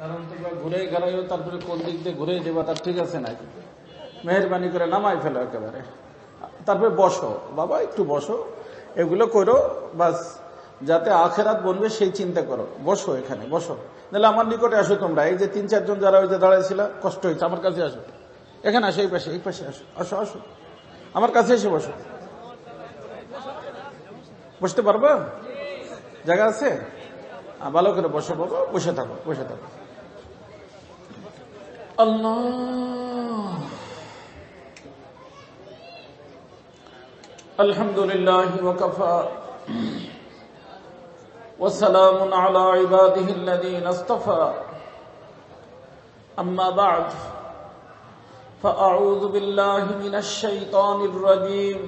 কারণ তোমরা ঘুরে ঘেরাইও, তারপরে কোন দিক দিয়ে ঘুরে যাবা তার ঠিক আছে নাকি? মেহরবানি করে নামাই ফেলো একেবারে, তারপরে বসো বাবা, একটু বসো, এগুলো করো বাস, যাতে আখেরাত বনবে সেই চিন্তা করো। বসো, এখানে বসো, নাহলে আমার নিকটে আসো তোমরা। এই যে 3-4 জন যারা ওই যে দাঁড়াইছিল, কষ্ট হয়েছে, আমার কাছে আসো, এখানে আসো, এই পাশে আসো, আসো আসো, আমার কাছে এসে বসো। বসতে পারবা? জায়গা আছে? ভালো করে বসো বাবা, বসে থাকো, বসে থাকো। আল্লাহ, আলহামদুলিল্লাহ ওয়া কাফা ওয়া সালামুন আলা ইবাদিহিল্লাযীনা ইসতাফা, আম্মা বা'দ, ফাআউযু বিল্লাহি মিনাশ শাইতানির রাজীম।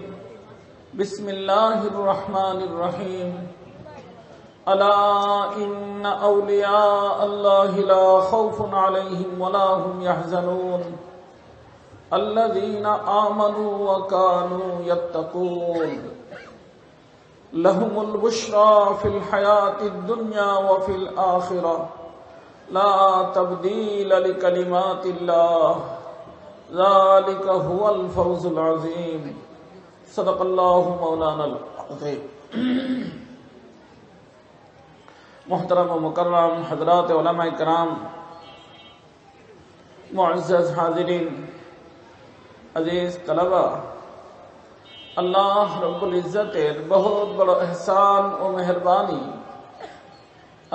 বিসমিল্লাহির রহমানির রহিম। আলা ইন্না আউলিয়া আল্লাহি লা খাউফুন আলাইহিম ওয়া লা হুম ইয়াহজানুন الذين آمنوا وكانوا يتقون لهم البشرى في الحياة الدنيا وفي الآخرة لا تبديل لكلمات الله ذلك هو الفوز العظيم صدق الله مولانا العظيم। محترم و مکرم حضرات علماء کرام، معزز حاضرین، আজিজ তালাবা, আল্লাহ রব্বুল ইজ্জতের বহুত বড় ইহসান ও মেহেরবানি,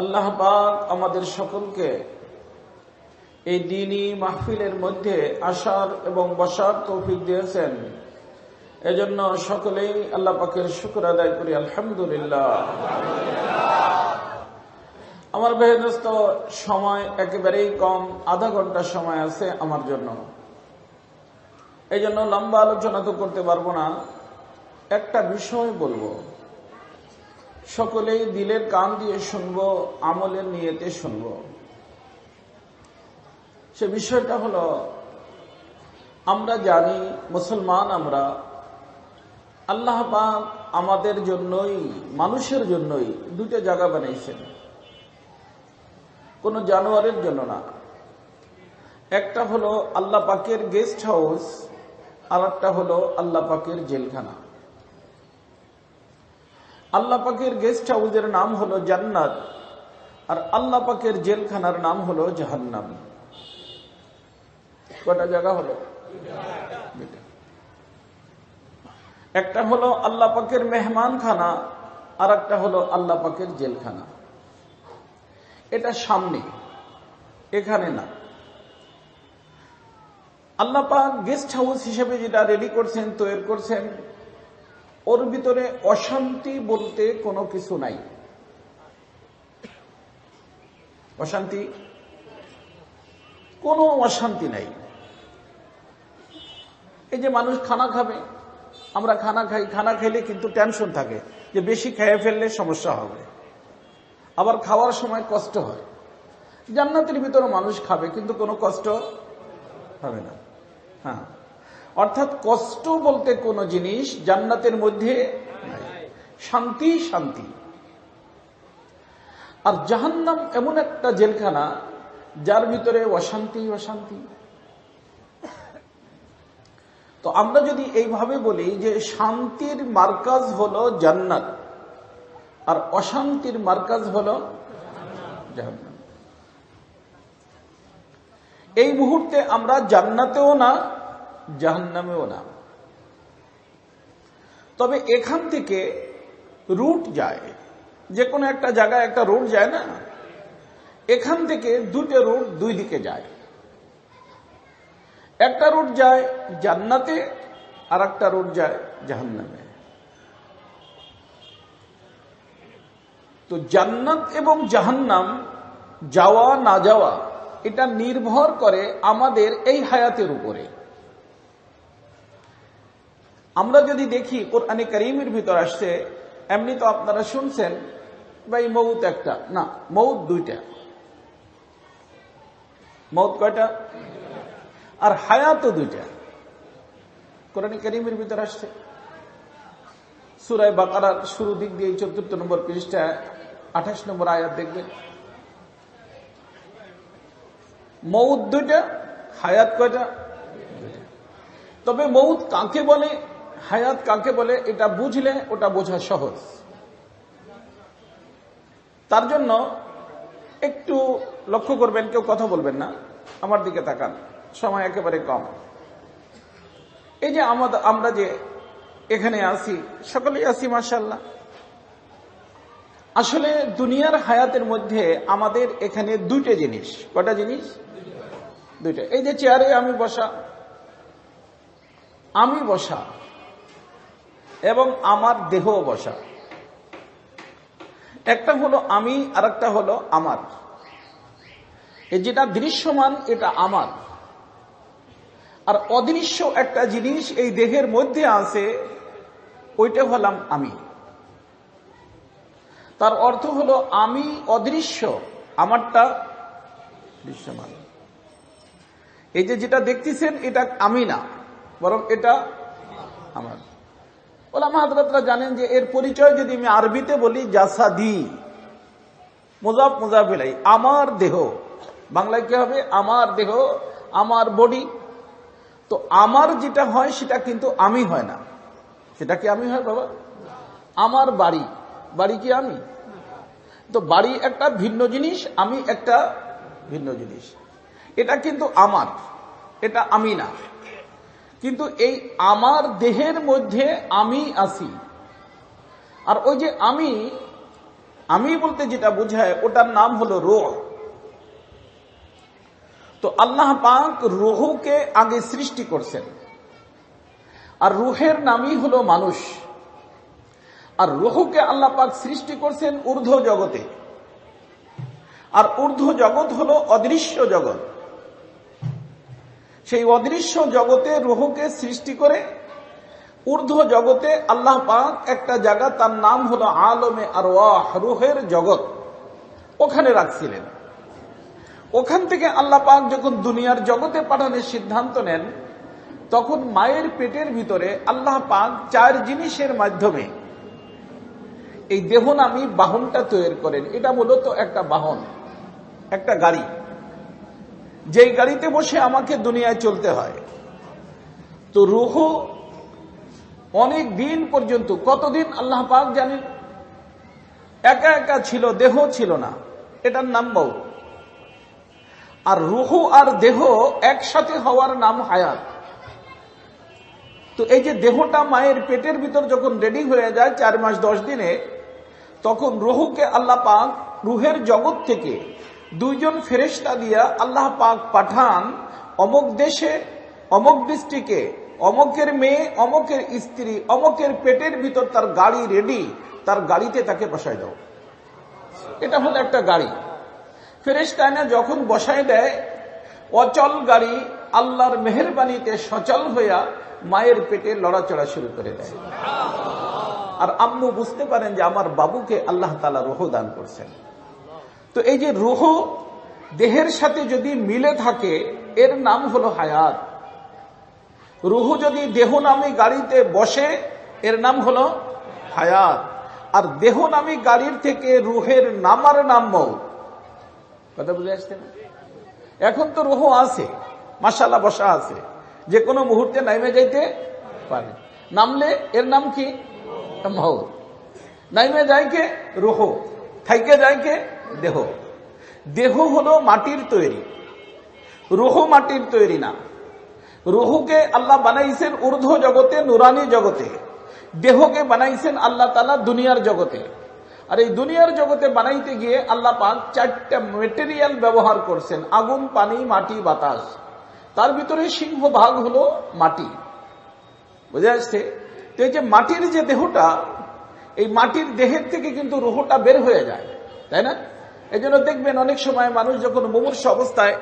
আল্লাহ পাক আমাদের সকলকে এই দ্বীনি মাহফিলের মধ্যে আসার এবং বসার তৌফিক দিয়েছেন। এজন্য সকলেই আল্লাহ পাকের শুকর আদায় করি, আলহামদুলিল্লাহ। আমার বেহেদস্ত সময় একেবারেই কম, আধা ঘন্টা সময় আছে আমার জন্য। এই জন্য লম্বা আলোচনা তো করতে পারবো না, একটা বিষয় বলবো, সকলেই দিলের কান দিয়ে শুনবো, আমলের নিয়তে শুনবো। সে বিষয়টা হলো, আমরা জানি মুসলমান আমরা, আল্লাহ পাক আমাদের জন্যই, মানুষের জন্যই দুটো জায়গা বানাইছেন, কোন জানোয়ারের জন্য না। একটা হলো আল্লাহ পাকের গেস্ট হাউস, আর একটা হলো আল্লাহ পাকের জেলখানা। আল্লাহ পাকের গেস্ট হাউসের নাম হলো জান্নাত, আর আল্লাহ পাকের জেলখানার নাম হলো জাহান্নাম। কটা জায়গা হলো? একটা হলো আল্লাহ পাকের মেহমানখানা, আর একটা হলো আল্লাহ পাকের জেলখানা। এটা সামনে, এখানে না। আল্লাহ পাক গেস্ট হাউস হিসেবে যেটা রেডি করছেন, তৈরি করছেন, ওর ভিতরে অশান্তি বলতে কোনো কিছু নাই। অশান্তি, কোনো অশান্তি নাই। এই যে মানুষ খানা খাবে, আমরা খানা খাই, খানা খেলে কিন্তু টেনশন থাকে যে বেশি খেয়ে ফেললে সমস্যা হবে, আবার খাওয়ার সময় কষ্ট হয়। জান্নাতের ভিতরে মানুষ খাবে কিন্তু কোনো কষ্ট হবে না। হ্যাঁ, অর্থাৎ কষ্ট বলতে কোন জিনিস জান্নাতের মধ্যে নাই, শান্তি শান্তি। আর জাহান্নাম এমন একটা জেলখানা যার ভিতরে অশান্তি অশান্তি। তো আমরা যদি এইভাবে বলি যে শান্তির মার্কাজ হলো জান্নাত, আর অশান্তির মার্কাজ হলো জাহান্নাম, এই মুহূর্তে আমরা জান্নাতেও না, জাহান্নামেও না। তবে এখান থেকে রুট যায়, যে কোনো একটা জায়গায় একটা রুট যায় না, এখান থেকে দুটো রুট দুই দিকে যায়। একটা রুট যায় জান্নাতে, আর একটা রুট যায় জাহান্নামে। তো জান্নাত এবং জাহান্নাম যাওয়া না যাওয়া, এটা নির্ভর করে আমাদের এই হায়াতের উপরে। আমরা যদি দেখি কোরআনে কারীমের ভিতর আসছে, এমনি তো আপনারা শুনছেন ভাই মৌত একটা না, মৌত দুইটা। মৌত কয়টা? আর হায়াতও দুইটা। কোরআনে কারীমের ভিতর আসছে, সূরা বাকারার শুরু দিক দিয়ে ৪৪ নম্বর পৃষ্ঠা ২৮ নম্বর আয়াত দেখবেন। মৌত দুইটা, হায়াত কয়টা? তবে মৌত কাকে বলে, হায়াত কাকে বলে, এটা বুঝলে ওটা বোঝা সহজ। তার জন্য একটু লক্ষ্য করবেন, কেউ কথা বলবেন না, আমার দিকে তাকান, সময় একেবারে কম। এই যে আমরা যে এখানে আছি, সকলেই আছি মাশাআল্লাহ। আসলে দুনিয়ার হায়াতের মধ্যে আমাদের এখানে দুইটা জিনিস। কটা জিনিস? দুইটা। এই যে চেয়ারে আমি বসা এবং আমার দেহ বসা। একটা হলো আমি, আর একটা হলো আমার। এই যেটা দৃশ্যমান এটা আমার, আর অদৃশ্য একটা জিনিস এই দেহের মধ্যে আছে, ওইটা হলাম আমি। তার অর্থ হলো আমি অদৃশ্য, আমারটা দৃশ্যমান। এই যে যেটা দেখতেছেন এটা আমি না, বরং এটা আমার। ওলামা হযরতরা জানেন যে এর পরিচয় যদি আমি আরবিতে বলি জাসাদি, মুযাফ মুযাফ ইলাইহি, আমার দেহ। বাংলায় কি হবে? আমার দেহ, আমার বডি। তো আমার যেটা হয় সেটা কিন্তু আমি হয় না। সেটা কি আমি হয় বাবা? আমার বাড়ি, বাড়ি কি আমি? তো বাড়ি একটা ভিন্ন জিনিস, আমি একটা ভিন্ন জিনিস। এটা কিন্তু আমার, এটা আমি না। কিন্তু এই আমার দেহের মধ্যে আমি আছি। আর ওই যে আমি বলতে যেটা বোঝায় ওটার নাম হলো রূহ। তো আল্লাহ পাক রূহকে আগে সৃষ্টি করছেন, আর রূহের নামই হলো মানুষ। আর রূহকে আল্লাহ পাক সৃষ্টি করছেন ঊর্ধ্ব জগতে, আর ঊর্ধ্ব জগৎ হলো অদৃশ্য জগৎ। সেই অদৃশ্য জগতে রূহকে সৃষ্টি করে ঊর্ধ্ব জগতে আল্লাহ পাক একটা জায়গা, তার নাম হলো আলমে আরওয়াহ, রূহের জগৎ, ওখানে রাখছিলেন। ওখান থেকে আল্লাহ পাক যখন দুনিয়ার জগতে পাঠানোর সিদ্ধান্ত নেন, তখন মায়ের পেটের ভিতরে আল্লাহ পাক 4 জিনিসের মাধ্যমে এই দেহ নামী বাহনটা তৈরি করেন। এটা মূলত একটা বাহন, একটা গাড়ি, যেই গাড়িতে বসে আমাকে দুনিয়ায় চলতে হয়। তো রূহ অনেক দিন পর্যন্ত, কতদিন আল্লাহ পাক জানেন, একা একা ছিল, দেহ ছিল না, এটার নাম মৌত। আর রূহ আর দেহ একসাথে হওয়ার নাম হায়াত। তো এই যে দেহটা মায়ের পেটের ভিতর যখন রেডি হয়ে যায় 4 মাস 10 দিনে, তখন রূহকে আল্লাহ পাক রূহের জগৎ থেকে 2 জন ফেরেশতা দিয়া আল্লাহ পাক পাঠান অমুক দেশে, অমুক ডিস্ট্রিক্টে, অমুকের মেয়ে, অমুকের স্ত্রী, অমুকের পেটের ভিতর তার গাড়ি রেডি, তার গাড়িতে তাকে বসায় দাও। এটা হলো একটা গাড়ি। ফেরেশতারা যখন বসায় দেয়, অচল গাড়ি আল্লাহর মেহেরবানিতে সচল হইয়া মায়ের পেটে লড়াচড়া শুরু করে দেয়। আর আম্মু বুঝতে পারেন যে আমার বাবুকে আল্লাহ তাআলা রূহ দান করছেন। তো এই যে রূহ দেহের সাথে যদি মিলে থাকে, এর নাম হলো হায়াত। রূহ যদি দেহ নামী গাড়িতে বসে, এর নাম হলো হায়াত। আর দেহ নামী গাড়ির থেকে রূহের নামার নাম মৌত। কথা বুঝে আসছে না? এখন তো রূহ আছে, মাশাআল্লাহ বসা আছে, যে কোনো মুহূর্তে নামে যাইতে পারে। নামলে এর নাম কি? মৌত। নামে যায় কে? রূহ। থাইকে যায় কে? দেহ। দেহ হলো মাটির তৈরি, রূহ মাটির তৈরি না। রূহকে আল্লাহ বানাইছেন ঊর্ধ্ব জগতে, নুরানি জগতে। দেহকে বানাইছেন আল্লাহ তাআলা দুনিয়ার জগতে। আর এই দুনিয়ার জগতে বানাইতে গিয়ে আল্লাহ পাক 4টা মেটেরিয়াল ব্যবহার করছেন: আগুন, পানি, মাটি, বাতাস। তার ভিতরে সিংহভাগ হলো মাটি। বুঝে আসছে? তো এই যে মাটির যে দেহটা, এই মাটির দেহের থেকে কিন্তু রূহটা বের হয়ে যায়, তাই না? এই জন্য দেখবেন অনেক সময় মানুষ যখন মুমূর্ষু অবস্থায়,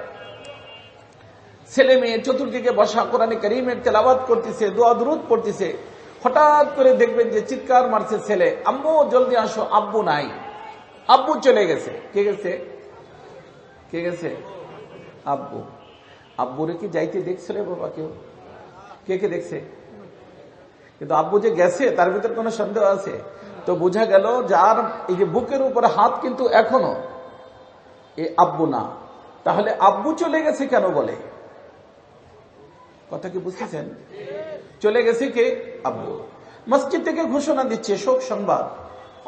ছেলে মেয়ে চতুর্দিকে বসা কোরআনে কারীমের তেলাওয়াত করতেছে, দোয়া দুরূদ পড়তেছে, হঠাৎ করে দেখবেন যে চিৎকার মারছে ছেলে, আম্মু জলদি আসো, আব্বু নাই, আব্বু চলে গেছে। কে গেছে? কে গেছে? আব্বু। আব্বুরে কি যাইতে দেখছে রে বাবা কেউ? কে কে দেখছে? কিন্তু আব্বু যে গেছে তার ভিতর কোনো সন্দেহ আছে? তো বোঝা গেল যার এই যে বুকের উপরে হাত কিন্তু এখনো এ আব্বু না, তাহলে আব্বু চলে গেছে কেন বলে? কথা কি বুঝতেছেন? চলে গেছে কে? আব্বু। মসজিদ থেকে ঘোষণা দিচ্ছে, শোক সংবাদ,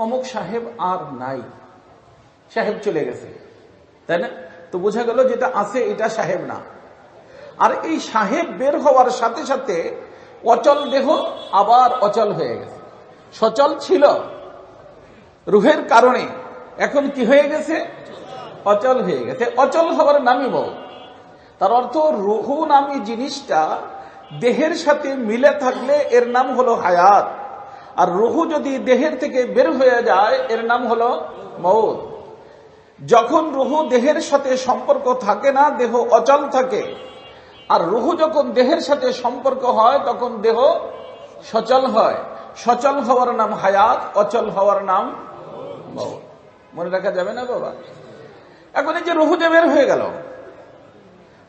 অমুক সাহেব আর নাই, সাহেব চলে গেছে, তাই না? তো বোঝা গেল যেটা আছে এটা সাহেব না। আর এই সাহেব বের হওয়ার সাথে সাথে অচল দেহ আবার অচল হয়ে গেছে। সচল ছিল রুহের কারণে, এখন কি হয়ে গেছে? অচল হয়ে গেছে। অচল হওয়ার নামই মৌত। তার অর্থ রুহু নামী জিনিসটা দেহের সাথে মিলে থাকলে এর নাম হলো হায়াত, আর রুহু যদি দেহের থেকে বের হয়ে যায় এর নাম হলো মৌত। যখন রুহু দেহের সাথে সম্পর্ক থাকে না, দেহ অচল থাকে, আর রুহু যখন দেহের সাথে সম্পর্ক হয় তখন দেহ সচল হয়। সচল হওয়ার নাম হায়াত, অচল হওয়ার নাম মৌত। মনে রাখা যাবে না বাবা? এখন এই যে রুহু যে বের হয়ে গেল,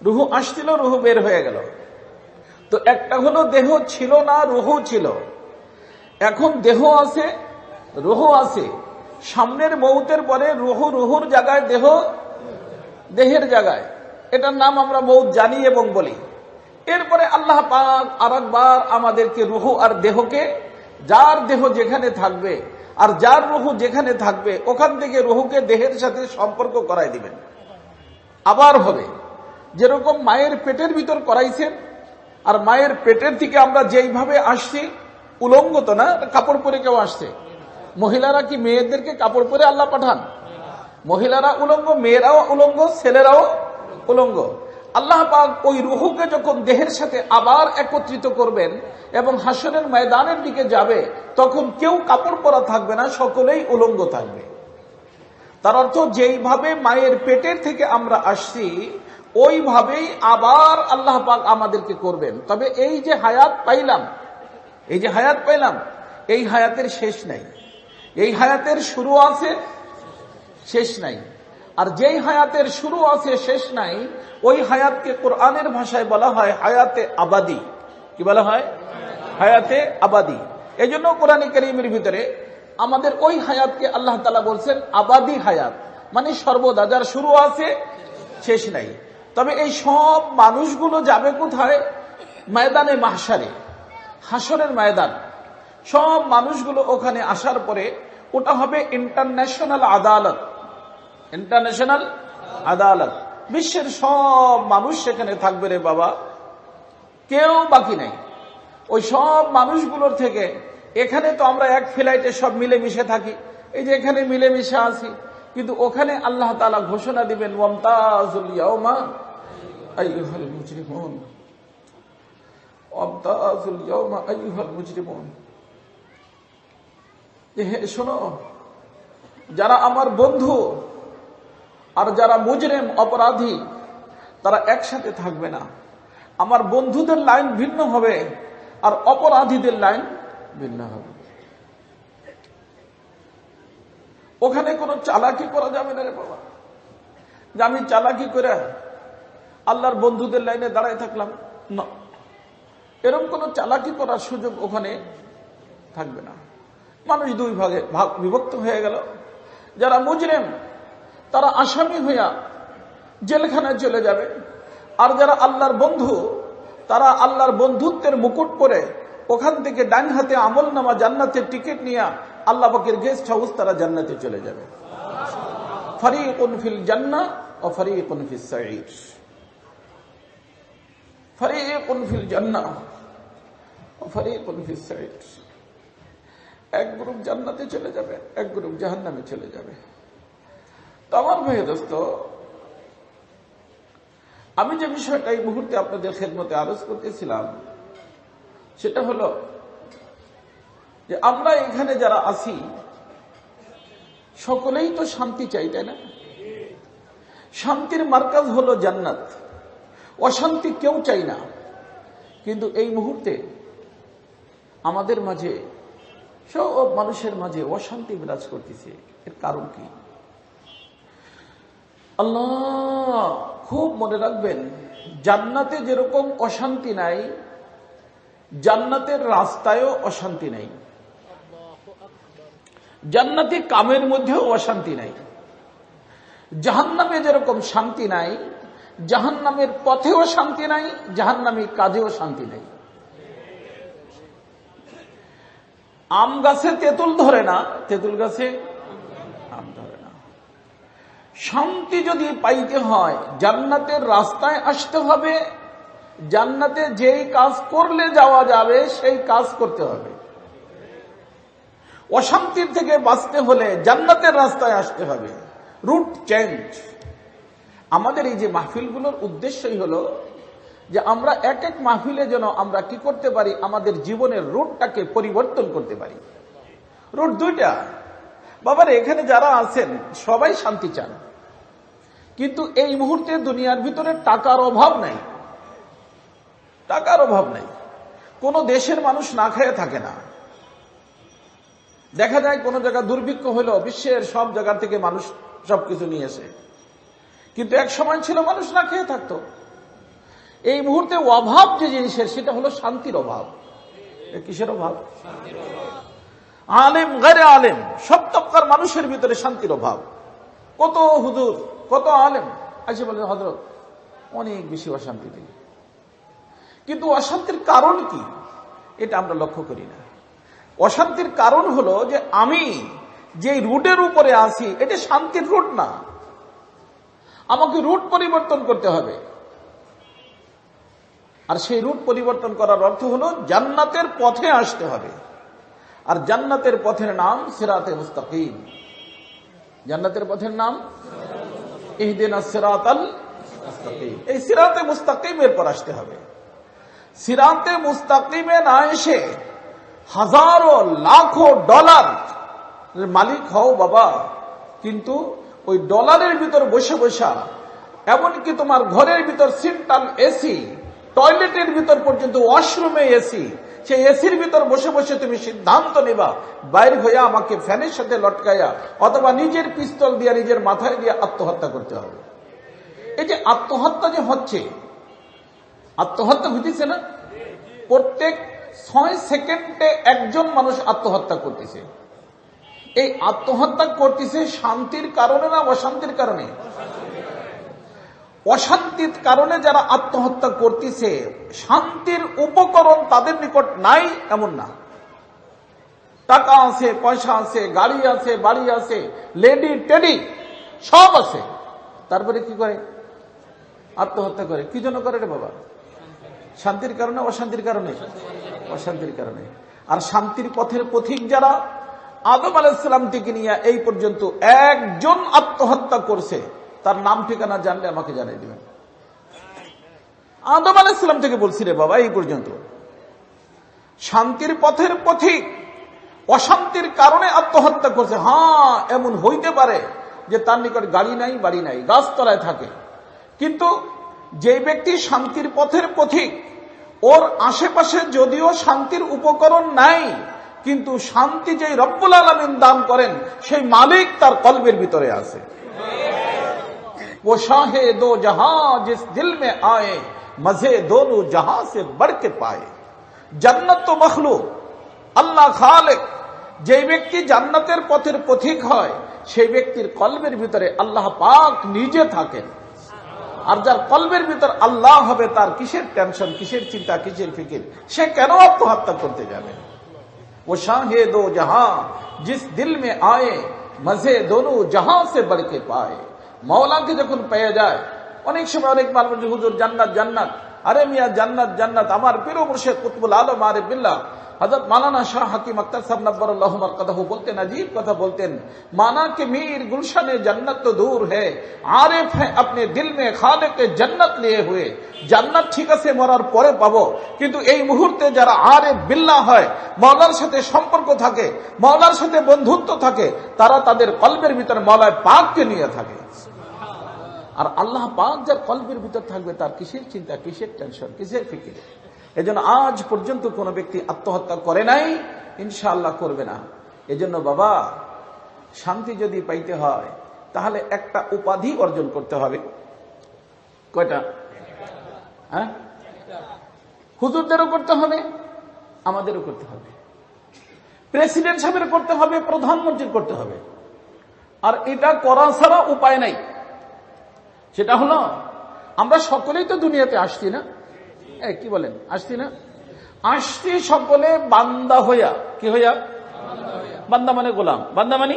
রুহু আসছিল, রুহু বের হয়ে গেল, তো একটা হলো দেহ ছিল না, রুহু ছিল। এখন দেহ আছে, রুহু আছে। সামনের মৌতের পরে রুহু রুহুর জায়গায়, দেহ দেহের জায়গায়, এটার নাম আমরা মৌত জানি এবং বলি। এরপরে আল্লাহ পাক আরেকবার আমাদেরকে রুহু আর দেহকে, যার দেহ যেখানে থাকবে আর যার রুহু যেখানে থাকবে ওখান থেকে রুহুকে দেহের সাথে সম্পর্ক করাই দিবেন। আবার হবে যেরকম মায়ের পেটের ভিতর করাইছেন, আর মায়ের পেটের থেকে আমরা যেইভাবে আসছি, উলঙ্গ তো না, কাপড় পরে কেউ আসছে। মহিলারা কি মেয়েদেরকে কাপড় পরে আল্লাহ পাঠান? মহিলারা উলঙ্গ, মেয়েরাও উলঙ্গ, ছেলেরাও উলঙ্গ। আল্লাহ পাক ওই রুহুকে যখন দেহের সাথে আবার একত্রিত করবেন এবং হাসরের ময়দানের দিকে যাবে, তখন কেউ কাপড় পরা থাকবে না, সকলেই উলঙ্গ থাকবে। তার অর্থ যেইভাবে মায়ের পেটের থেকে আমরা আসছি ওইভাবেই আবার আল্লাহ পাক আমাদেরকে করবেন। তবে এই যে হায়াত পাইলাম, এই যে হায়াত পাইলাম, এই হায়াতের শেষ নাই। এই হায়াতের শুরু আছে, শেষ নাই। আর যেই হায়াতের শুরু আছে, শেষ নাই, ওই হায়াতকে কোরআনের ভাষায় বলা হয় হায়াতে আবাদি। কি বলা হয়? হায়াতে আবাদি। এই জন্য কোরআন কারীমের ভিতরে আমাদের ওই হায়াতকে আল্লাহ তাআলা বলছেন আবাদি হায়াত, মানে সর্বদা, যার শুরু আছে শেষ নাই। তবে এই সব মানুষগুলো যাবে কোথায়? ময়দানে মাহশারে, হাসরের ময়দান। সব মানুষগুলো ওখানে আসার পরে ওটা হবে ইন্টারন্যাশনাল আদালত। ইন্টারন্যাশনাল আদালত। বিশ্বের সব মানুষ সেখানে থাকবে রে বাবা, কেউ বাকি নাই। ওই সব মানুষগুলোর থেকে এখানে তো আমরা এক ফ্লাইটে সব মিলেমিশে থাকি, এই যে এখানে মিলেমিশে আছি, কিন্তু ওখানে আল্লাহ তাআলা ঘোষণা দিবেন ওয়ামতাজুল ইয়াওমা আইয়ুহাল মুজরিমুন, ওয়ামতাজুল ইয়াওমা আইয়ুহাল মুজরিমুন। শোনো, যারা আমার বন্ধু আর যারা মুজরিম অপরাধী তারা একসাথে থাকবে না। আমার বন্ধুদের লাইন ভিন্ন হবে আর অপরাধীদের লাইন ভিন্ন হবে। ওখানে কোনো চালাকি করা যাবে না রে বাবা, যে আমি চালাকি করে আল্লাহর বন্ধুদের লাইনে দাঁড়ায় থাকলাম না, এরকম কোনো চালাকি করার সুযোগ ওখানে থাকবে না। মানুষ দুই ভাগে বিভক্ত হয়ে গেল। যারা মুজরিম তারা আসামি হইয়া জেলখানায় চলে যাবে, আর যারা আল্লাহর বন্ধু তারা আল্লাহর বন্ধুত্বের মুকুট পরে ওখান থেকে ডান হাতে আমলনামা জান্নাতের টিকিট নিয়ে আল্লাহ পাকের গেস্ট হাউস, তারা জান্নাতে চলে যাবে। ফারিকুন ফিল জান্নাহ ওয়া ফারিকুন ফিস সাঈর। ফারিকুন ফিল জান্নাহ ওয়া ফারিকুন ফিস সাঈর। এক গ্রুপ জান্নাতে চলে যাবে, এক গ্রুপ জাহান্নামে চলে যাবে। তো আমার ভাই দোস্ত, আমি যে বিষয়টা এই মুহূর্তে আপনাদের খেদমতে আরজ করতেছিলাম সেটা হলো যে আমরা এখানে যারা আছি সকলেই তো শান্তি চাই, তাই না? শান্তির মার্কাজ হলো জান্নাত, অশান্তি কেউ চাই না। কিন্তু এই মুহূর্তে আমাদের মাঝে, সব মানুষের মাঝে অশান্তি বিরাজ করতেছে। এর কারণ কি? আল্লাহ খুব মনে রাখবেন, জান্নাতে যেরকম অশান্তি নাই, জান্নাতের রাস্তায়ও অশান্তি নাই, জান্নাতি কামের মধ্যেও অশান্তি নাই। জাহান্নামে যেরকম শান্তি নাই, জাহান্নামের পথেও শান্তি নাই, জাহান্নামী কাজেও শান্তি নেই। আম গাছে তেঁতুল ধরে না, তেঁতুল গাছে আম ধরে না। শান্তি যদি পাইতে হয় জান্নাতের রাস্তায় আসতে হবে, জান্নাতে যেই কাজ করলে যাওয়া যাবে সেই কাজ করতে হবে। অশান্তির থেকে বাঁচতে হলে জান্নাতের রাস্তায় আসতে হবে, রুট চেঞ্জ। আমাদের এই যে মাহফিলগুলোর উদ্দেশ্যই হলো যে আমরা এক এক মাহফিলে যেন আমরা কি করতে পারি, আমাদের জীবনের রুটটাকে পরিবর্তন করতে পারি। রুট দুইটা। বাবার এখানে যারা আছেন সবাই শান্তি চান, কিন্তু এই মুহূর্তে দুনিয়ার ভিতরে টাকার অভাব নাই, টাকার অভাব নাই। কোন দেশের মানুষ না খেয়ে থাকে না। দেখা যায় কোন জায়গায় দুর্ভিক্ষ হলো, বিশ্বের সব জায়গা থেকে মানুষ সবকিছু নিয়ে এসে, কিন্তু এক সময় ছিল মানুষ না খেয়ে থাকতো। এই মুহূর্তে অভাব যে জিনিসের, সেটা হলো শান্তির অভাব। কিসের অভাব? আলেম গায়রে আলেম সব তবকার মানুষের ভিতরে শান্তির অভাব। কত হুজুর, কত আলেম আসে বলে হযরত অনেক বেশি অশান্তি দিই, কিন্তু অশান্তির কারণ কি এটা আমরা লক্ষ্য করি না। অশান্তির কারণ হলো যে আমি যে রুটের উপরে আছি এটা শান্তির রুট না, আমাকে রুট পরিবর্তন করতে হবে। আর সেই রুট পরিবর্তন করার অর্থ হলো জান্নাতের পথে আসতে হবে। আর জান্নাতের পথের নাম সিরাতে মুস্তাকিম। জান্নাতের পথের নাম ইহদিনাস সিরাতাল মুস্তাকিম। এই সিরাতে মুস্তাকিমের পর আসতে হবে। সিরাতে মুস্তাকিমে না এসে হাজারো লাখো ডলার মালিক হও বাবা, কিন্তু ওই ডলারের ভিতর বসে বসা, এমনকি তোমার ঘরের ভিতর সেন্ট্রাল এসি, টয়লেটের ভিতর পর্যন্ত ওয়াশরুমে এসি, সেই এসির ভিতর বসে বসে তুমি সিদ্ধান্ত নেবা বাইরে হইয়া আমাকে ফ্যানের সাথে লটকাইয়া অথবা নিজের পিস্তল দিয়ে নিজের মাথায় দিয়ে আত্মহত্যা করতে হবে। এই যে আত্মহত্যা যে হচ্ছে, আত্মহত্যা হইতেছে না, প্রত্যেক 6 সেকেন্ডে একজন মানুষ আত্মহত্যা করতেছে। এই আত্মহত্যা করতেছে শান্তির কারণে না অশান্তির কারণে? অশান্তির কারণে যারা আত্মহত্যা করতেছে, শান্তির উপকরণ তাদের নিকট নাই এমন না। টাকা আছে, পয়সা আছে, গাড়ি আছে, বাড়ি আছে, লেডি টেডি সব আছে, তারপরে কি করে? আত্মহত্যা করে। কি জন্য করে রে বাবা? শান্তির কারণে অশান্তির কারণে? অশান্তির কারণে। আর শান্তির পথের পথিক যারা, আদম আলাইহিস সালাম থেকে নিয়ে এই পর্যন্ত একজন আত্মহত্যা করছে, তার নাম ঠিকানা জানলে আমাকে জানিয়ে দিবেন। আদম আলাইহিস সালাম থেকে বলছি রে বাবা, এই পর্যন্ত শান্তির পথের পথিক অশান্তির কারণে আত্মহত্যা করছে। হ্যাঁ, এমন হইতে পারে যে তার নিকট গাড়ি নাই, বাড়ি নাই, গাছতলায় থাকে, কিন্তু যে ব্যক্তি শান্তির পথের পথিক, ওর আশেপাশে যদিও শান্তির উপকরণ নাই, কিন্তু শান্তি যে রব্বুল আলামিন দান করেন সেই মালিক তার কলবের ভিতরে আছে। वो शाहे दो जहां जिस दिल में आए मजे दोनों जहां से बढ़ के पाए। জান্নাত তো মখলুক, আল্লাহ খালেক। যে ব্যক্তি জান্নাতের পথের পথিক হয় সেই ব্যক্তির কলবের ভিতরে আল্লাহ পাক নিজে থাকেন। আর যার কলবের ভিতর আল্লাহ হবে, তার কিসের টেনশন, কিসের চিন্তা, কিসের ফিকির? সে কেন আত্মহত্যা করতে যাবে? वो शाहे दो जहां जिस दिल में आए मजे दोनों जहां से बढ़ के पाए। মওলাকে যখন পেয়ে যায়, অনেক সময় অনেক মানুষ হুজুর জান্নাত জান্নাত, আরে মিয়া জান্নাত জান্নাত। আমার পীর ও মুর্শিদ কুতুবুল আলম আরিফ বিল্লাহ হযরত মাওলানা শাহ হাকিম আখতার সাহেব নব্বরুল্লাহু মারকাদাহু বলতেন, अजीब কথা বলতেন, माना के मीर गुलशन जन्नत तो दूर है, आरिफ है अपने दिल में खालिक जन्नत लिए हुए। জান্নাত ঠিক আছে মরার পরে পাবো, কিন্তু এই মুহূর্তে যারা আরিফ বিল্লাহ হয়, মাওলার সাথে সম্পর্ক থাকে, মাওলার সাথে বন্ধুত্ব থাকে, তারা তাদের কলবের ভিতরে মাওলায় পাককে নিয়ে থাকে। আর আল্লাহ পাক যার কলবের ভিতর থাকবে, তার কিসের চিন্তা, কিসের টেনশন, কিসের ফিকির? এজন্য আজ পর্যন্ত কোন ব্যক্তি আত্মহত্যা করে নাই, ইনশাআল্লাহ করবে না। এজন্য বাবা, শান্তি যদি পাইতে হয় তাহলে একটা উপাধি অর্জন করতে হবে। কয়টা? হ্যাঁ, হুজুরদেরও করতে হবে, আমাদেরও করতে হবে, প্রেসিডেন্ট সাহেবের করতে হবে, প্রধানমন্ত্রীর করতে হবে। আর এটা করা ছাড়া উপায় নাই। সেটা হলো আমরা সকলেই তো দুনিয়াতে আসছি না, কি বলেন, আসছি না? আসছি সকলে বান্দা হইয়া। কি হইয়া? বান্দা মানে গোলাম, বান্দা মানে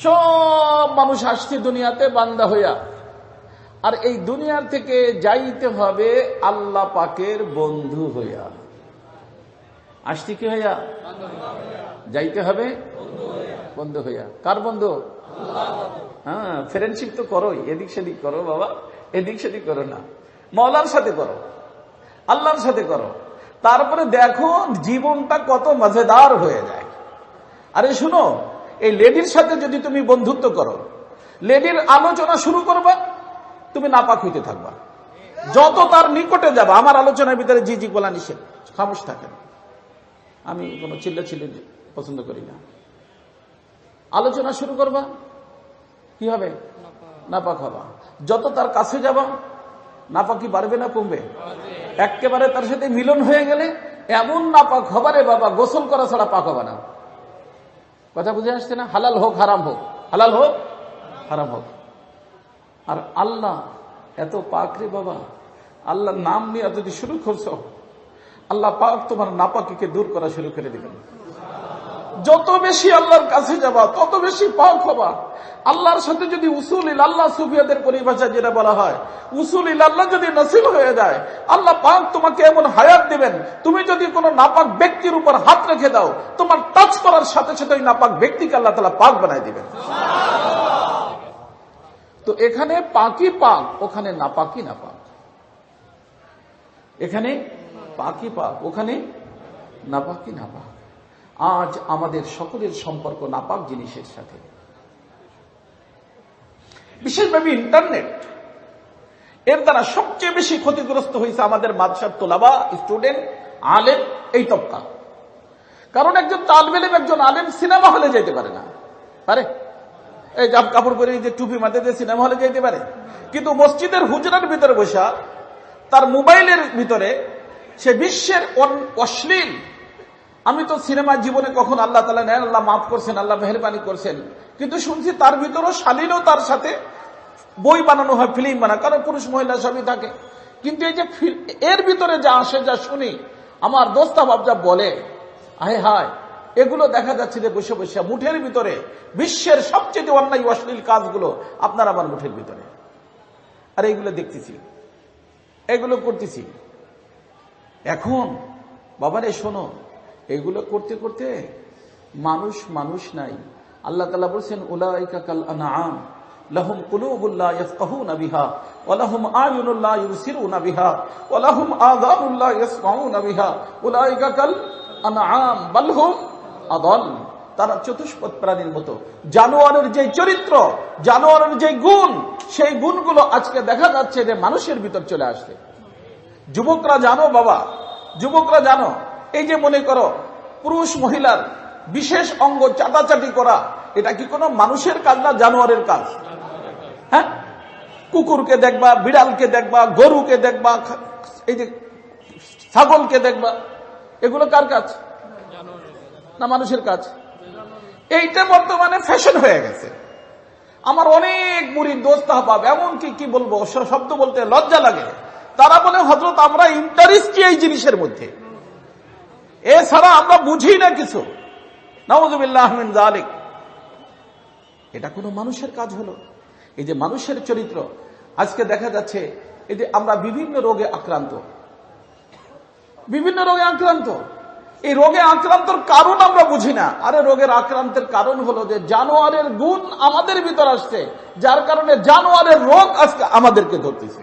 সব মানুষ আসছে দুনিয়াতে বান্দা হইয়া। আর এই দুনিয়ার থেকে যাইতে হবে আল্লাহ পাকের বন্ধু হইয়া। আসছি কি হইয়া? যাইতে হবে বন্ধু হইয়া। কার বন্ধু? হ্যাঁ, ফ্রেন্ডশিপ তো করোই, এদিক সেদিক করো বাবা, এদিক সেদিক করো না, মওলার সাথে করো, আল্লাহর সাথে করো। তারপরে দেখো জীবনটা কত মজাদার হয়ে যায়। আরে শুনো, এই লেডির সাথে যদি তুমি বন্ধুত্ব করো, লেডির আলোচনা শুরু করবা, তুমি নাপাক হইতে থাকবা। যত তার নিকটে যাবা, আমার আলোচনার ভিতরে জি জি বলা নিষেধ, খামোশ থাকেন, আমি কোনো চিল্লাচিল্লি পছন্দ করি না। আলোচনা শুরু করবা, কি হবে? নাপাক হবা। যত তার কাছে যাবা, নাপাকি বাড়বে না কমবে? একেবারে তার সাথে মিলন হয়ে গেলে এমন নাপাক হবারে বাবা, গোসল করা ছাড়া পাক হবে না। কথা বুঝে আসছে না? হালাল হোক হারাম হোক, হালাল হোক হারাম হোক। আর আল্লাহ এত পাক রে বাবা, আল্লাহর নাম নিয়ে যদি শুরু করছো, আল্লাহ পাক তোমার নাপাকিকে দূর করা শুরু করে দিবেন। যত বেশি আল্লাহর কাছে যাবা, তত বেশি পাক হবা। আল্লাহর সাথে যদি উসুল ইলাল্লাহ, সুফিয়াদের পরিভাষায় যেটা বলা হয়, উসুল ইলাল্লাহ যদি নসিব হয়ে যায়, আল্লাহ পাক তোমাকে এমন হায়াত দিবেন, তুমি যদি কোনো নাপাক ব্যক্তির উপর হাত রেখে দাও, তোমার টাচ করার সাথে সাথে ওই নাপাক ব্যক্তিকে আল্লাহ তাআলা পাক বানায় দিবেন। তো এখানে পাকি পাক, ওখানে নাপাকি নাপাক। এখানে পাকি পাক, ওখানে নাপাকি নাপাক। আজ আমাদের সকলের সম্পর্ক নাপাক জিনিসের সাথে, বিশেষভাবে ইন্টারনেট। এর দ্বারা সবচেয়ে বেশি ক্ষতিগ্রস্ত হয়েছে আমাদের মাদ্রাসার তোলাবা, স্টুডেন্ট, আলেম, এই তবকা। কারণ একজন তালিব ইলম, একজন আলেম সিনেমা হলে যেতে পারে না, পারে? এই জাম কাপড় পরে, যে টুপি মাথায় দিয়ে সিনেমা হলে যেতে পারে, কিন্তু মসজিদের হুজরার ভিতরে বসা তার মোবাইলের ভিতরে সে বিশ্বের অশ্লীল। আমি তো সিনেমা জীবনে কখন, আল্লাহ তাআলা নেন, আল্লাহ মাফ করছেন, আল্লাহ মেহেরবানি করছেন, কিন্তু শুনছি তার ভিতরেও শালীনও তার সাথে বই বানানো হয়, ফিল্ম বানায়, কারণ পুরুষ মহিলা সবই থাকে। কিন্তু এই যে এর ভিতরে যা আসে, যা শুনি, আমার দোস্তা বাবজা বলে, আহে হায়, এগুলো দেখা যাচ্ছে যে বসে বসে মুঠের ভিতরে বিশ্বের সবচেয়ে অন্যায় অশ্লীল কাজগুলো আপনার আমার মুঠের ভিতরে। আর এইগুলো দেখতেছি, এগুলো করতেছি। এখন বাবারে শোনো, এগুলো করতে করতে মানুষ মানুষ নাই। আল্লাহ তাআলা বলেছেন, উলাইকা কাল আনআম লাহুম কুলুবুল লা ইয়াফকাহুনা বিহা ওয়া লাহুম আয়ুনুল লা ইউসিরুনা বিহা ওয়া লাহুম আযানুল লা ইয়াসমাউনা বিহা উলাইকা কাল আনআম বাল হুম আদাল। তারা চতুষ্পদ প্রাণীর মতো। জানোয়ারের যে চরিত্র, জানোয়ারের যে গুণ, সেই গুণগুলো আজকে দেখা যাচ্ছে যে মানুষের ভিতর চলে আসছে। যুবকরা জানো বাবা, যুবকরা জানো, এই যে মনে করো পুরুষ মহিলার বিশেষ অঙ্গ চাটাচাটি করা, এটা কি কোনো মানুষের কাজ না জানোয়ারের কাজ? হ্যাঁ, কুকুরকে দেখবা, বিড়ালকে দেখবা, গরুকে দেখবা, এই যে ছাগলকে দেখবা, এগুলো কার কাজ? না মানুষের কাজ? এইটা বর্তমানে ফ্যাশন হয়ে গেছে। আমার অনেক মুরিদ দোস্ত আহবাব, এমনকি কি বলবো, শব্দ বলতে লজ্জা লাগে, তারা বলে হযরত আমরা ইন্টারেস্ট এই জিনিসের মধ্যে, এছাড়া আমরা বুঝি না কিছু। নাউযুবিল্লাহ মিন যালিক। এটা কোনো মানুষের কাজ হলো? এই যে মানুষের চরিত্র আজকে দেখা যাচ্ছে, এই যে আমরা বিভিন্ন রোগে আক্রান্ত, বিভিন্ন রোগে আক্রান্ত। এই রোগে আক্রান্তর কারণ আমরা বুঝি না। আরে রোগের আক্রান্তের কারণ হলো যে জানোয়ারের গুণ আমাদের ভিতর আসছে, যার কারণে জানোয়ারের রোগ আজকে আমাদেরকে ধরতেছে।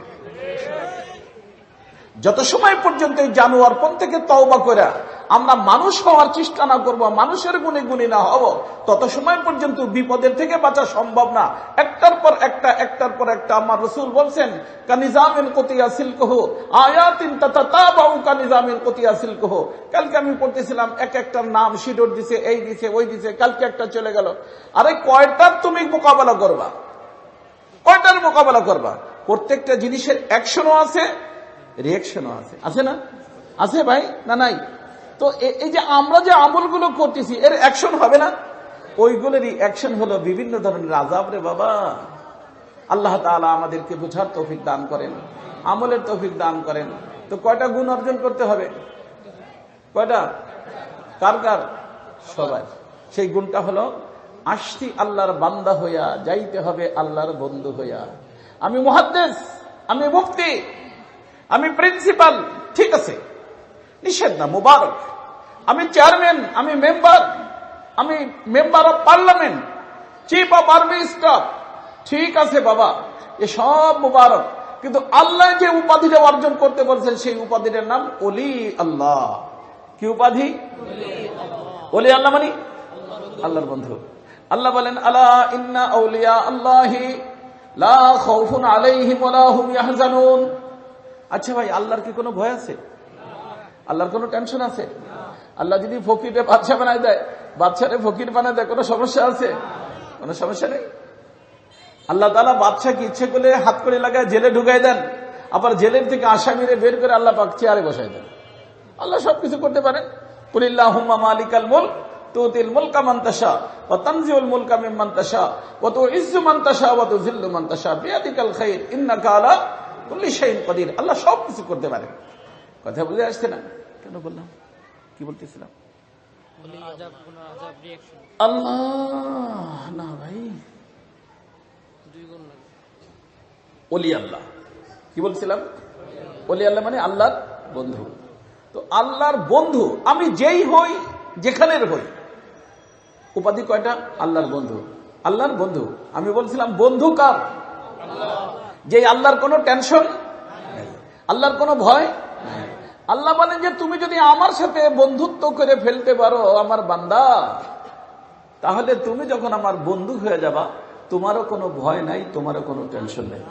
যত সময় পর্যন্ত এই জানোয়ারপন থেকে তওবা করে আমরা মানুষ হওয়ার চেষ্টা না করব, মানুষের গুণে গুণী না হব, তত সময় পর্যন্ত বিপদের থেকে বাঁচা সম্ভব না। একটার পর একটা, একটার পর একটা। আমার রাসূল বলছেন, কানিজামিন কুতিয়া সিলকুহু আয়াতিন তাতাতাবাউ কানিজামিন কুতিয়া সিলকুহু। কালকে আমি পড়তেছিলাম, এক একটার নাম শিডর দিছে, এই দিছে, ওই দিছে, কালকে একটা চলে গেল। আরে কয়টার তুমি মোকাবেলা করবা? কয়টার মোকাবেলা করবা? প্রত্যেকটা জিনিসের অ্যাকশনও আছে, রিঅ্যাকশনও আছে, আছে না? আছে ভাই, না নাই? তো এই যে আমরা যে আমলগুলো করতেছি, এর অ্যাকশন হবে না? ওইগুলোরই অ্যাকশন হলো বিভিন্ন ধরনের আযাব রে বাবা। আল্লাহ তাআলা আমাদেরকে বুঝার তৌফিক দান করেন, আমলের তৌফিক দান করেন। তো কয়টা গুণ অর্জন করতে হবে? কয়টা? কার কার? সবাই। সেই গুণটা হলো আসছি আল্লাহর বান্দা হইয়া, যাইতে হবে আল্লাহর বন্ধু হইয়া। আমি মুহাদ্দিস, আমি মুফতি, আমি প্রিন্সিপাল, ঠিক আছে, নিষেধ না, মুবারক। আমি চেয়ারম্যান, আমি মেম্বার, আমি member of parliament, chief of army staff, ঠিক আছে বাবা, এসব মুবারক। কিন্তু আল্লাহ যে উপাধিটা অর্জন করতে বলছেন সেই উপাধিটার নাম ওলি আল্লাহ। কি উপাধি? ওলি আল্লাহ মানে আল্লাহর বন্ধু। আল্লাহ বলেন আলা ইন্না আউলিয়া আল্লাহি লা খাউফুন আলাইহিম ওয়া লা হুম ইয়াহজানুন। আচ্ছা ভাই, আল্লাহর কি কোনো ভয় আছে? আল্লাহর কোনো টেনশন আছে? আল্লাহ যদি ফকিরে বাদশা বানায় দেয়, বাদশারে ফকির বানায় দেয়, কোনো সমস্যা আছে? কোনো সমস্যা নেই। আল্লাহ তাআলা বাদশাকে ইচ্ছে করলে হাত করে লাগায় জেলে ঢুকাই দেন, আবার জেলের থেকে আসামিরে বের করে আল্লাহ পাক চেয়ারে বসাই দেন। আল্লাহ সবকিছু করতে পারেন। কুলিল্লাহুম্মা মালিকাল মুলক তুতিল মুলকা মান তাশা ওয়া তানজিউল মুলকা মিম্মান তাশা ওয়া তুইজ্জু মান তাশা ওয়া তুযিল্লু মান তাশা বিয়াদিকাল খায়র ইন্নাকা আলা কুল্লি শাইইন কাদির। আল্লাহ সবকিছু করতে পারেন। কথা বুঝে আসছে না? কেন বললাম? কি বলতেছিলাম? আল্লাহ না ভাই, ওলি আল্লাহ। কি বলছিলাম? ওলি আল্লাহ মানে আল্লাহর বন্ধু। তো আল্লাহর বন্ধু আমি যেই হই, যেখানের হই, উপাধি কয়টা? আল্লাহর বন্ধু। আল্লাহর বন্ধু আমি বলছিলাম, বন্ধু কার? যে আল্লাহর কোনো টেনশন নেই, আল্লাহর কোনো ভয় নেই। আল্লাহ বলেন যে তুমি যদি আমার সাথে বন্ধুত্ব করে ফেলতে পারো আমার বান্দা, তাহলে তুমি যখন আমার বন্ধু হয়ে যাবা, তোমারও কোনো ভয় নাই, তোমারও কোনো টেনশন নেই।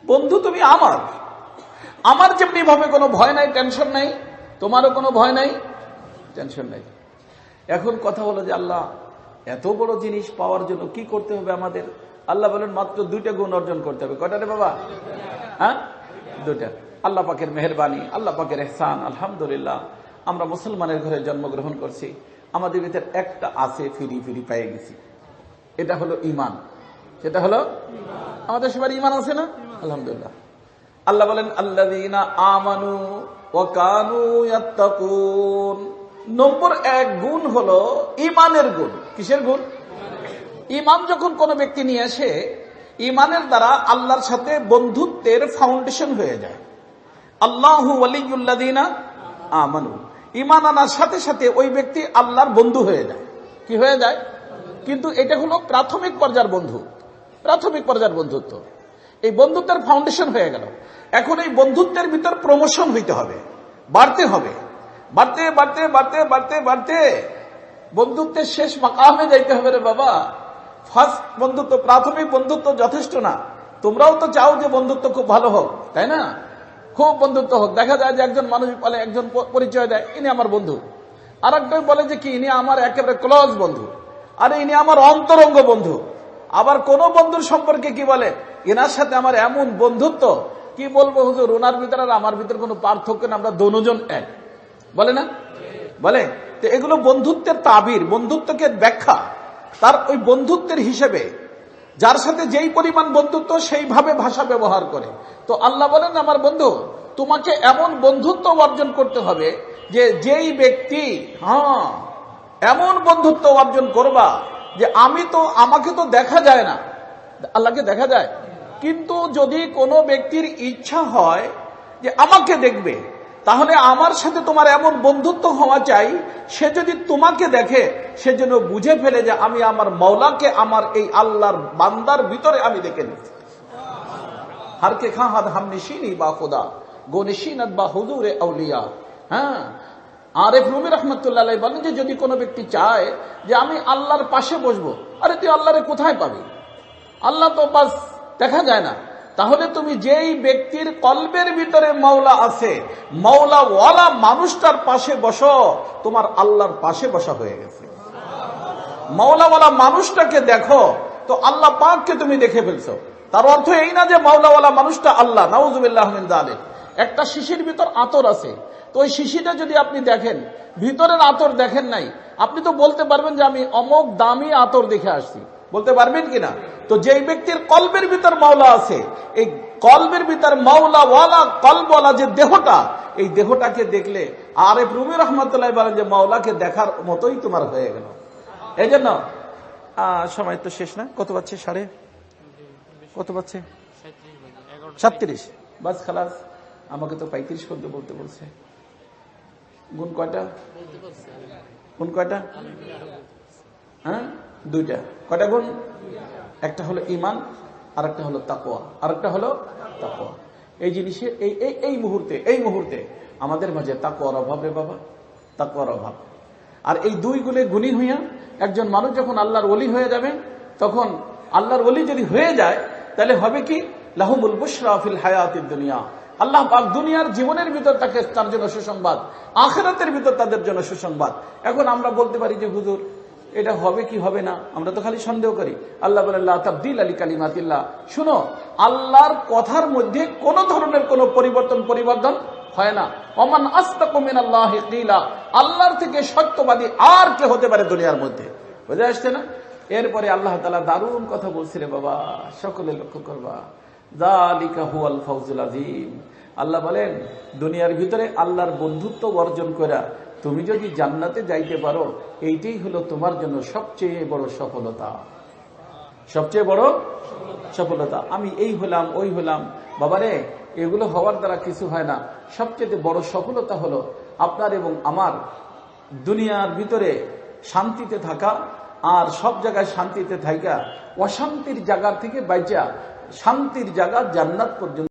বন্ধু তুমি আমার, আমার যেমনি ভাবে কোনো ভয় নাই, টেনশন নাই, তোমারও কোনো ভয় নাই, টেনশন নাই। এখন কথা হলো যে আল্লাহ এত বড় জিনিস পাওয়ার জন্য কি করতে হবে আমাদের? আল্লাহ বলেন মাত্র দুইটা গুণ অর্জন করতে হবে। কয়টা রে বাবা? হ্যাঁ, দুইটা। আল্লাহ পাকের মেহেরবানি, আল্লাহ পাকের ইহসান। আলহামদুলিল্লাহ, আমরা মুসলমানের ঘরে জন্মগ্রহণ করছি, আমাদের ভিতরে একটা আছে, ফিরি ফিরি পেয়ে গেছি, এটা হলো ইমান। সেটা হলো আমাদের সবার ইমান আছে না? আলহামদুলিল্লাহ। আল্লাহ বলেন আল্লাযীনা আমানু ওয়া কানু ইয়াত্তাকুন। নম্বর 1 গুণ হলো ইমানের গুণ। কিসের গুণ? ইমান যখন কোন ব্যক্তি নিয়ে আসে, ইমানের দ্বারা আল্লাহর সাথে বন্ধুত্বের ফাউন্ডেশন হয়ে যায়। আল্লাহু ওয়ালিয়ুল্লাযীনা আমানু, ইমান আনার সাথে সাথে ওই ব্যক্তি আল্লাহর বন্ধু হয়ে যায়। কি হয়ে যায়? কিন্তু এটা হলো প্রাথমিক পর্যায়ের বন্ধু, প্রাথমিক পর্যায়ের বন্ধুত্ব। এই বন্ধুত্বের ফাউন্ডেশন হয়ে গেল। এখন এই বন্ধুত্বের ভিতর প্রমোশন হইতে হবে, বাড়তে হবে, বাড়তে বাড়তে বাড়তে বাড়তে বাড়তে বন্ধুত্বের শেষ মাকামে যাইতে হবে রে বাবা। ফার্স্ট বন্ধুত্ব, প্রাথমিক বন্ধুত্ব যথেষ্ট না। তোমরাও তো চাও যে বন্ধুত্ব খুব ভালো হোক, তাই না? খুব বন্ধুত্ব হোক। দেখা যায় যে একজন মানুষ বলে, একজন পরিচয় দেয় ইনি আমার বন্ধু, আর একজন বলে যে কি ইনি আমার একেবারে ক্লোজ বন্ধু, আরে ইনি আমার অন্তরঙ্গ বন্ধু। আবার কোন বন্ধুর সম্পর্কে কি বলে, এনার সাথে আমার এমন বন্ধুত্ব, কি বলবো হুজুর, ওনার ভিতরে আর আমার ভিতরে কোনো পার্থক্য না, আমরা দুজন এক, বলে না? বলে। তো এগুলো বন্ধুত্বের তাবির, বন্ধুত্বকে ব্যাখ্যা। তার ওই বন্ধুত্বের হিসেবে যার সাথে যেই পরিমাণ বন্ধুত্ব সেইভাবে ভাষা ব্যবহার করে। তো আল্লাহ বলেন আমার বন্ধু, তোমাকে এমন বন্ধুত্ব অর্জন করতে হবে যে যেই ব্যক্তি এমন বন্ধুত্ব অর্জন করবা যে আমাকে তো দেখা যায় না, আল্লাহকে দেখা যায়, কিন্তু যদি কোনো ব্যক্তির ইচ্ছা হয় যে আমাকে দেখবে, তাহলে আমার সাথে তোমার এমন বন্ধুত্ব হওয়া চাই, সে যদি তোমাকে দেখে সে যেন বুঝে ফেলে যে আমি আমার মওলাকে আমার এই আল্লাহর বান্দার ভিতরে আমি দেখে নিচ্ছি। হারকে খা হাদ হাম নিশিনি বা খুদা গো নিশিনাত বা হুজুরে আউলিয়া। হ্যাঁ, আরেফ রুমি রহমতুল্লাহ বলেন যে যদি কোনো ব্যক্তি চায় যে আমি আল্লাহর পাশে বসবো, আরে তুই আল্লাহরে কোথায় পাবি? আল্লাহ তো বাস দেখা যায় না। তাহলে তুমি যেই ব্যক্তির কলবের ভিতরে মাওলা আছে, মাওলা ওয়ালা মানুষটার পাশে বসো, তোমার আল্লাহর পাশে বসা হয়ে গেছে। মাওলা ওয়ালা মানুষটাকে দেখো, তো আল্লাহ পাককে তুমি দেখে ফেলছো। তার অর্থ এই না যে মাওলা ওয়ালা মানুষটা আল্লাহ, নাউযুবিল্লাহ মিন যালিক। একটা শিশির ভিতর আতর আছে, তো ওই শিশিটা যদি আপনি দেখেন, ভিতরের আতর দেখেন নাই, আপনি তো বলতে পারবেন যে আমি অমুক দামি আতর দেখে আসছি, বলতে পারবেন কিনা? তো যেই ব্যক্তির কলবের ভিতর মাওলা আছে, এই কলবের ভিতর মাওলা ওয়ালা কলবওয়ালা যে দেহটা, এই দেহটাকে দেখলে আরেফ রুমি রহমতুল্লাহ বলেন যে মাওলাকে দেখার মতোই তোমার হয়ে গেল। এই জন্য সময় তো শেষ না, কত বাজছে? কত বাজছে? 37। বাস খালাস। আমাকে তো 35 করতে বলতে বলছে। গুণ কয়টা? গুণ কয়টা? হ্যাঁ, 2টা। কয়টা গুণ? একটা হলো ঈমান, আর একটা হলো তাকওয়া, আর একটা হলো তাকওয়া। এই জিনিসে এই মুহূর্তে আমাদের মাঝে তাকওয়ার অভাব রে বাবা, তাকওয়ার অভাব। আর এই 2 গুণে গুণী হইয়া একজন মানুষ যখন আল্লাহর ওলি হয়ে যাবে, তখন আল্লাহর ওলি যদি হয়ে যায়, তাহলে হবে কি? লাহুমুল বুশরা ফিল হায়াতিদ দুনিয়া, আল্লাহ পাক দুনিয়ার জীবনের ভিতর তার জন্য সুসংবাদ, আখিরাতের ভিতর তাদের জন্য সুসংবাদ। এখন আমরা বলতে পারি যে হুজুর এটা হবে কি হবে না, আমরা তো খালি সন্দেহ করি। আল্লাহ বলেন লা তাবদীলা লিকালিমাতিল্লাহ, শুনো, আল্লাহর কথার মধ্যে কোন ধরনের কোন পরিবর্তন হয় না। ওমান আসতাকু মিনাল্লাহি কিলা, আল্লাহর থেকে সত্যবাদী আর কে হতে পারে দুনিয়ার মধ্যে? বুঝে আসছে না? এরপরে আল্লাহ তাআলা দারুণ কথা বলছে রে বাবা, সকলে লক্ষ্য করবা। যালিকা হুয়াল ফাউজুল আযীম। আল্লাহ বলেন দুনিয়ার ভিতরে আল্লাহর বন্ধুত্ব অর্জন করা তুমি যদি জান্নাতে যাইতে পারো, এইটাই হলো তোমার জন্য সবচেয়ে বড় সফলতা, সবচেয়ে বড় সফলতা। আমি এই হলাম ওই হলাম, বাবারে এগুলো হওয়ার দ্বারা কিছু হয় না। সবচেয়ে বড় সফলতা হলো আপনার এবং আমার দুনিয়ার ভিতরে শান্তিতে থাকা, আর সব জায়গায় শান্তিতে থাকা, অশান্তির জায়গা থেকে বাইচা শান্তির জায়গা জান্নাত পর্যন্ত